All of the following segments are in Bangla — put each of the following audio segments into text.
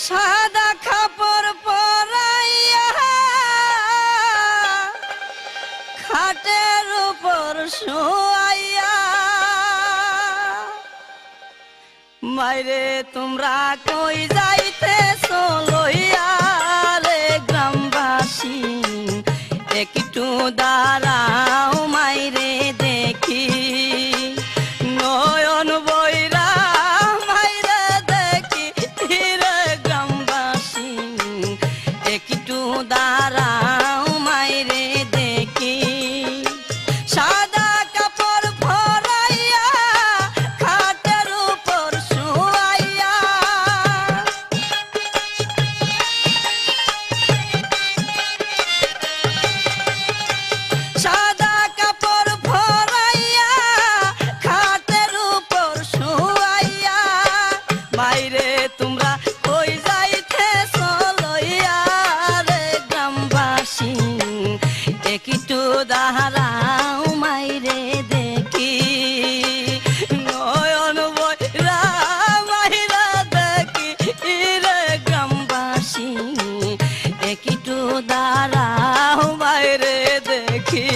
সাদা কাপড় পরাইয়া খাটের উপর শোয়াইয়া মাইরে তোমরা কই যাইতেছো লইয়া রে গ্রামবাসী একটু দাঁড়াও মাইরে দেখি নয়ন বইরা মাইরে দেখি রে গ্রামবাসী একটু দাঁড়াও মাইরে দেখি সাদা কাপড় পরাইয়া খাটের উপর শোয়াইয়া সাদা কাপড় পরাইয়া খাটের উপর শোয়াইয়া বাইরে তোমরা কই যাইতেছো লইয়া রে গ্রামবাসী একটু দাঁড়াও মাইরে দেখি নয়ন বইরা মাইরা দেখি রে গ্রামবাসী একটু দাঁড়াও মাইরে দেখি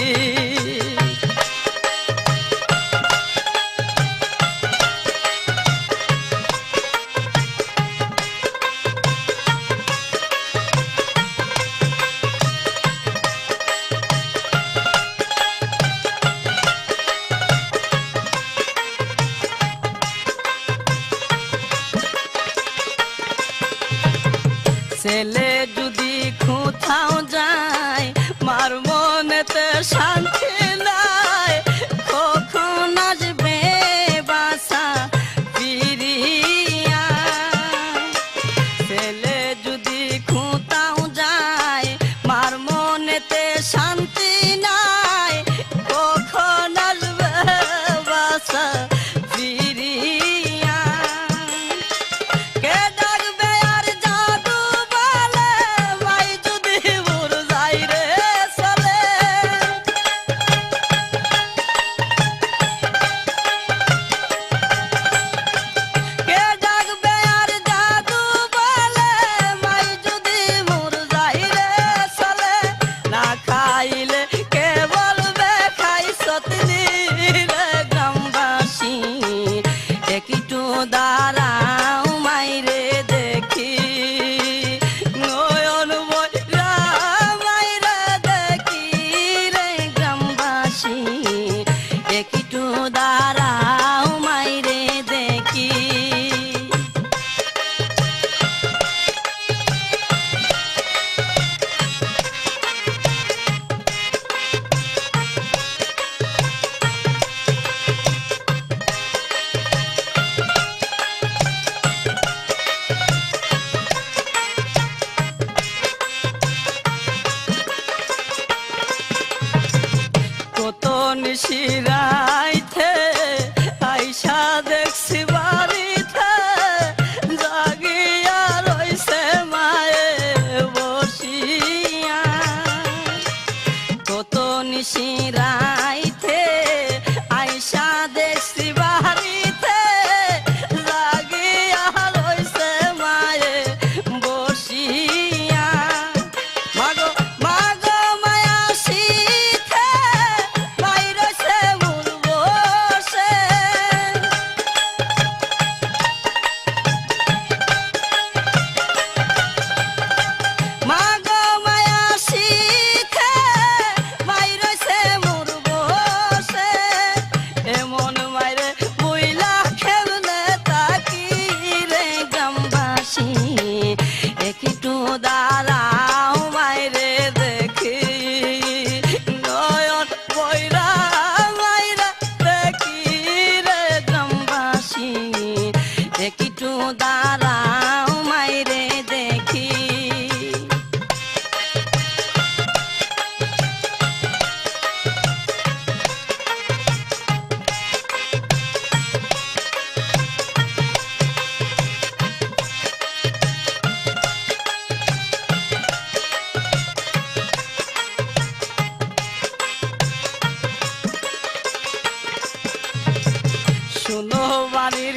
ছেলে যদি কোথাও যায় মার মনেতে শান্তি নাই কখন আসবে বাসা ফিরিয়া ছেলে যদি কোথাও যায় মার মনেতে শান্তি নাই কখন আসবে বাসা ফিরিয়া কে ডাকবে আর জাদু বলে মাই যদি মোর যাই রে চলে কে ডাকবে আর জাদু বলে মাই যদি মোর যাই রে চলে না খাইলে কে বলবে খাই সতনি রে গ্রামবাসী একটু দাঁড়াও মাইরে দেখি নয়ন বইরা মাইরে দেখি রে গ্রামবাসী একটু দাঁড়াও মাইরে দেখি কত নিশিরাইতে আইসা দেখছি বাড়িতে জাগিয়া রইছে মায়ে বসিয়া কত নিশিরাইতে আইসা দেখছি বাড়িতে জাগিয়া রইছে মায়ে বসিয়া মাগো মাগো মায়া শীতে বাইরে সে মূল বসে মাগো মায়া শীতে বাইরে সে মূল বসে এমন মাইরে বইলা খেললে তাকি রে গ্রামবাসী একটু দাঁড়াও মাইরে দেখি নয়ন বইরা মাইরা দেখি রে গ্রামবাসী একটু দাঁড়াও মাইরে দেখি শুনো বাড়ির